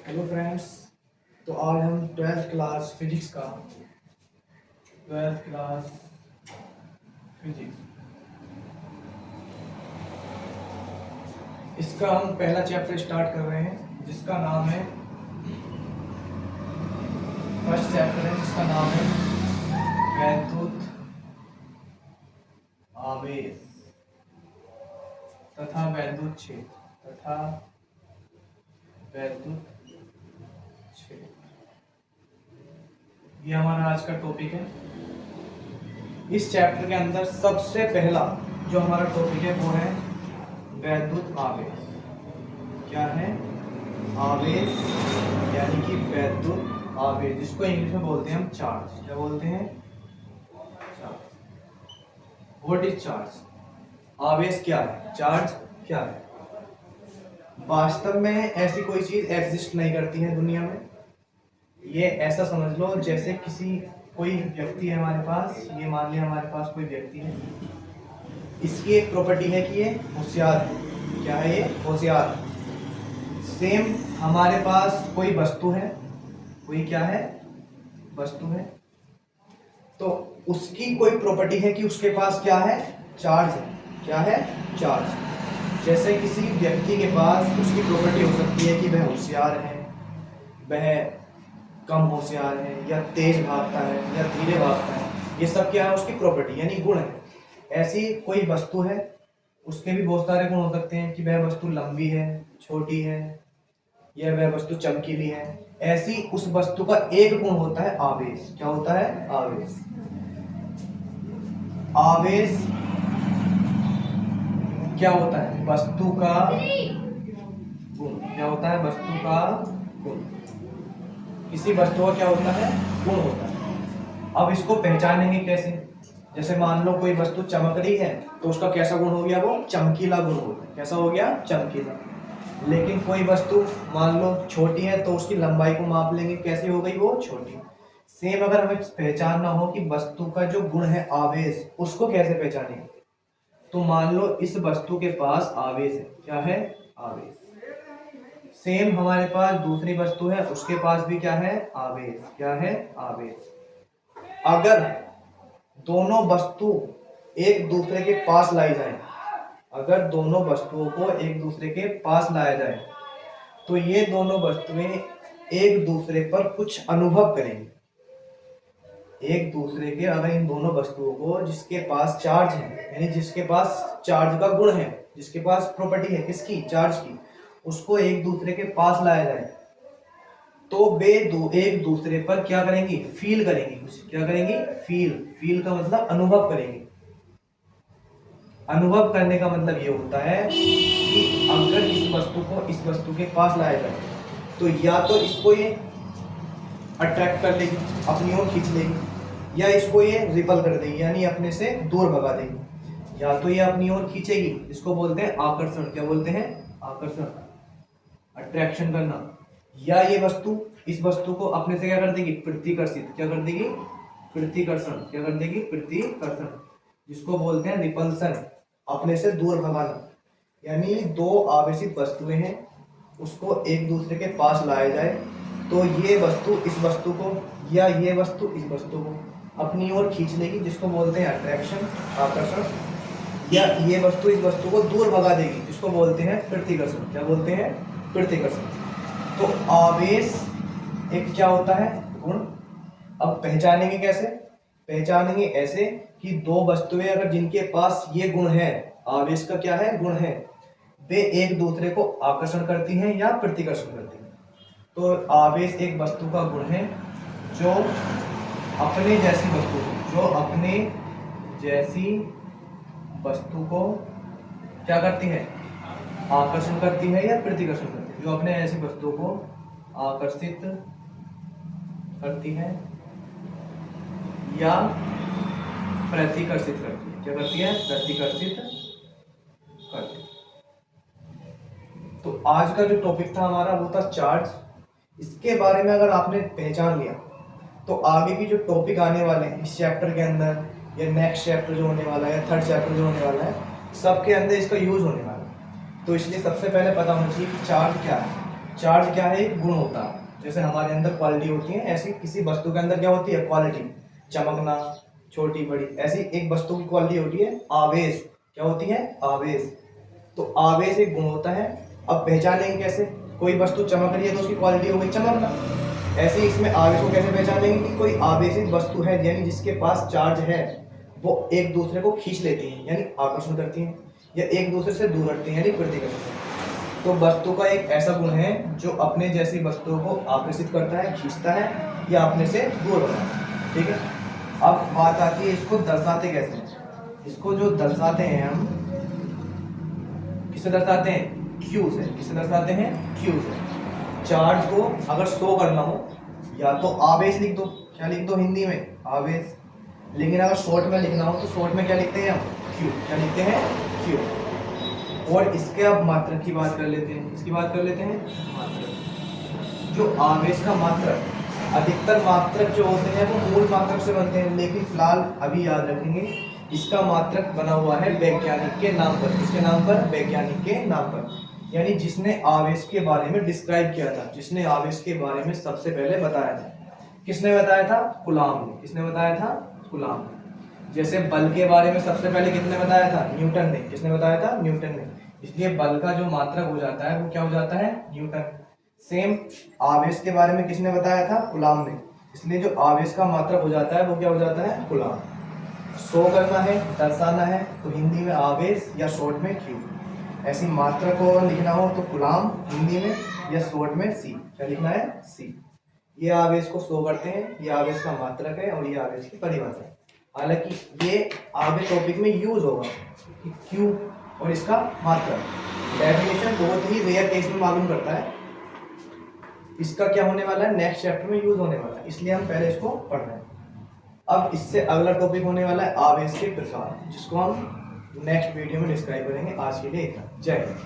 Hello friends. तो आज हम ट्वेल्थ क्लास फिजिक्स इसका हम पहला चैप्टर स्टार्ट कर रहे हैं जिसका नाम है फर्स्ट चैप्टर है जिसका नाम है वैद्युत आवेश तथा वैद्युत क्षेत्र। ये हमारा आज का टॉपिक है। इस चैप्टर के अंदर सबसे पहला जो हमारा टॉपिक है वो है वैद्युत आवेश। क्या है? आवेश, यानी कि वैद्युत आवेश, जिसको इंग्लिश में बोलते हैं हम चार्ज। क्या बोलते हैं? चार्ज। What is charge? आवेश क्या है? चार्ज क्या है? वास्तव में ऐसी कोई चीज एग्जिस्ट नहीं करती है दुनिया में। ये ऐसा समझ लो जैसे कोई व्यक्ति है हमारे पास, ये मान लिया हमारे पास कोई व्यक्ति है, इसकी एक प्रॉपर्टी है कि ये होशियार है। क्या है? ये होशियार है। सेम हमारे पास कोई वस्तु है, कोई क्या है? वस्तु है, तो उसकी कोई प्रॉपर्टी है कि उसके पास क्या है? चार्ज है। क्या है? चार्ज। जैसे किसी व्यक्ति के पास उसकी प्रॉपर्टी हो सकती है कि वह होशियार है, वह कम होशियार है, या तेज भागता है या धीरे भागता है। ये सब क्या है? उसकी प्रॉपर्टी यानी गुण है। ऐसी कोई वस्तु है, उसके भी बहुत सारे गुण हो सकते हैं कि वह वस्तु लंबी है, छोटी है, या वह वस्तु चमकीली है। ऐसी उस वस्तु का एक गुण होता है आवेश। क्या होता है? आवेश। आवेश क्या होता है? वस्तु का गुण। क्या होता है? वस्तु का गुण। किसी वस्तु का क्या होता है? गुण होता है। अब इसको पहचानेंगे कैसे? जैसे मान लो कोई वस्तु चमक रही है तो उसका कैसा गुण हो गया? वो चमकीला गुण हो गया। कैसा हो गया? चमकीला। लेकिन कोई वस्तु मान लो छोटी है तो उसकी लंबाई को माप लेंगे, कैसी हो गई? वो छोटी। सेम अगर हमें पहचानना हो कि वस्तु का जो गुण है आवेश, उसको कैसे पहचानेंगे? तो मान लो इस वस्तु के पास आवेश है। क्या है? आवेश। सेम हमारे पास दूसरी वस्तु है, उसके पास भी क्या है? आवेश। क्या है? आवेश। अगर दोनों वस्तु एक दूसरे के पास लाई जाए, अगर दोनों वस्तुओं को एक दूसरे के पास लाया जाए तो ये दोनों वस्तुएं एक दूसरे पर कुछ अनुभव करेंगी। एक दूसरे के, अगर इन दोनों वस्तुओं को, जिसके पास चार्ज है यानी जिसके पास चार्ज का गुण है, जिसके पास प्रॉपर्टी है किसकी? चार्ज की, उसको एक दूसरे के पास लाया जाए तो वे एक दूसरे पर क्या करेंगी? फील करेंगी। कुछ क्या करेंगी? फील का मतलब अनुभव करेंगी। अनुभव करने का मतलब ये होता है कि अगर इस वस्तु को इस वस्तु के पास लाया जाए तो या तो इसको ये अट्रैक्ट कर लेगी, अपनी ओर खींच लेगी, या इसको ये रिपल कर देगी यानी अपने से दूर भगा देगी। या तो ये अपनी ओर खींचेगी, इसको बोलते हैं आकर्षण। क्या बोलते हैं? आकर्षण, अट्रैक्शन करना। या ये वस्तु इस वस्तु को अपने से क्या कर देगी? प्रतिकर्षित। क्या कर देगी? प्रतिकर्षण। क्या कर देगी? प्रतिकर्षण, जिसको बोलते हैं रिपल्सन, अपने से दूर भगाना। यानी दो आवेशित वस्तुएं हैं, उसको एक दूसरे के पास लाया जाए तो ये वस्तु इस वस्तु को, या ये वस्तु इस वस्तु को अपनी ओर खींच लेगी, जिसको बोलते हैं अट्रैक्शन, आकर्षण। या ये वस्तु इस वस्तु को दूर भगा देगी, जिसको बोलते हैं प्रतिकर्षण। क्या बोलते हैं? प्रतिकर्षण। तो आवेश एक क्या होता है? गुण। अब पहचानेंगे कैसे? पहचानेंगे ऐसे कि दो वस्तुएं अगर जिनके पास ये गुण है, आवेश का क्या है? गुण है, वे एक दूसरे को आकर्षण करती हैं या प्रतिकर्षण करती हैं। तो आवेश एक वस्तु का गुण है जो अपने जैसी वस्तु को क्या करती है? आकर्षण करती है या प्रतिकर्षण करती है। जो अपने ऐसी वस्तु को आकर्षित करती है या प्रतिकर्षित करती है। क्या करती है? प्रतिकर्षित करती है। तो आज का जो टॉपिक था हमारा वो था चार्ज। इसके बारे में अगर आपने पहचान लिया तो आगे की जो टॉपिक आने वाले हैं इस चैप्टर के अंदर, या नेक्स्ट चैप्टर जो होने वाला है, थर्ड चैप्टर जो होने वाला है, सबके अंदर इसका यूज होने वाला है। तो इसलिए सबसे पहले पता होना चाहिए कि चार्ज क्या है। चार्ज क्या है, एक गुण होता है। जैसे हमारे अंदर क्वालिटी होती है, ऐसी किसी वस्तु के अंदर क्या होती है, क्वालिटी, चमकना, छोटी बड़ी, ऐसी एक वस्तु की क्वालिटी होती है आवेश। क्या होती है, आवेश। तो आवेश एक गुण होता है। अब पहचानेंगे कैसे, कोई वस्तु चमक रही है तो उसकी क्वालिटी हो गई चमकना। ऐसे ही इसमें आवेश को कैसे पहचानेंगे कि कोई आवेशित वस्तु है, यानी जिसके पास चार्ज है, वो एक दूसरे को खींच लेती हैं यानी आकर्षण करती हैं, या एक दूसरे से दूर हटती हैं यानी प्रतिकर्षण करती हैं। तो वस्तु का एक ऐसा गुण है जो अपने जैसी वस्तुओं को आकर्षित करता है, खींचता है, या अपने से दूर बनाता है। ठीक है, अब बात आती है इसको दर्शाते कैसे हैं। इसको जो दर्शाते हैं हम, किससे दर्शाते हैं, क्यू से। किससे दर्शाते हैं, क्यू से। चार्ज को अगर शो करना हो, या तो आवेश लिख दो, क्या लिख दो हिंदी में, आवेश। लेकिन अगर शॉर्ट में लिखना हो तो शॉर्ट में क्या लिखते हैं हम, क्यू। क्या लिखते हैं, क्यू। और इसके अब मात्रक की बात कर लेते हैं। इसकी बात कर लेते हैं, मात्रक। जो आवेश का मात्रक, अधिकतर मात्रक जो होते हैं वो मूल मात्रक से बनते हैं, लेकिन फिलहाल अभी याद रखेंगे इसका मात्रक बना हुआ है वैज्ञानिक के नाम पर। किसके नाम पर, वैज्ञानिक के नाम पर, यानी जिसने आवेश के बारे में डिस्क्राइब किया था, जिसने आवेश के बारे में सबसे पहले बताया था। किसने बताया था, कूलॉम ने। किसने बताया था, कूलॉम ने। जैसे बल के बारे में सबसे पहले किसने बताया था, न्यूटन ने। किसने बताया था, न्यूटन ने। इसलिए बल का जो मात्रक हो जाता है वो क्या हो जाता है, न्यूटन। सेम आवेश के बारे में किसने बताया था, कूलॉम ने। इसलिए जो आवेश का मात्रक हो जाता है वो क्या हो जाता है, कूलॉम। शो करना है, दर्शाना है, तो हिंदी में आवेश, या शॉर्ट में क्यू। ऐसी मात्रा को लिखना हो तो कूलॉम हिंदी में, या शॉर्ट में सी। क्या लिखना है, सी। ये आवेश को शो करते हैं, ये आवेश का मात्रक है, और ये आवेश की परिभाषा है। हालांकि ये आगे टॉपिक में यूज होगा कि क्यू और इसका मात्रक। डेफिनेशन बहुत ही रेयर केस में मालूम करता है, इसका क्या होने वाला है, नेक्स्ट चैप्टर में यूज होने वाला है, इसलिए हम पहले इसको पढ़ रहे हैं। अब इससे अगला टॉपिक होने वाला है आवेश के प्रकार, जिसको हम नेक्स्ट वीडियो में डिस्क्राइब करेंगे। आज के लिए इतना, जय हिंद।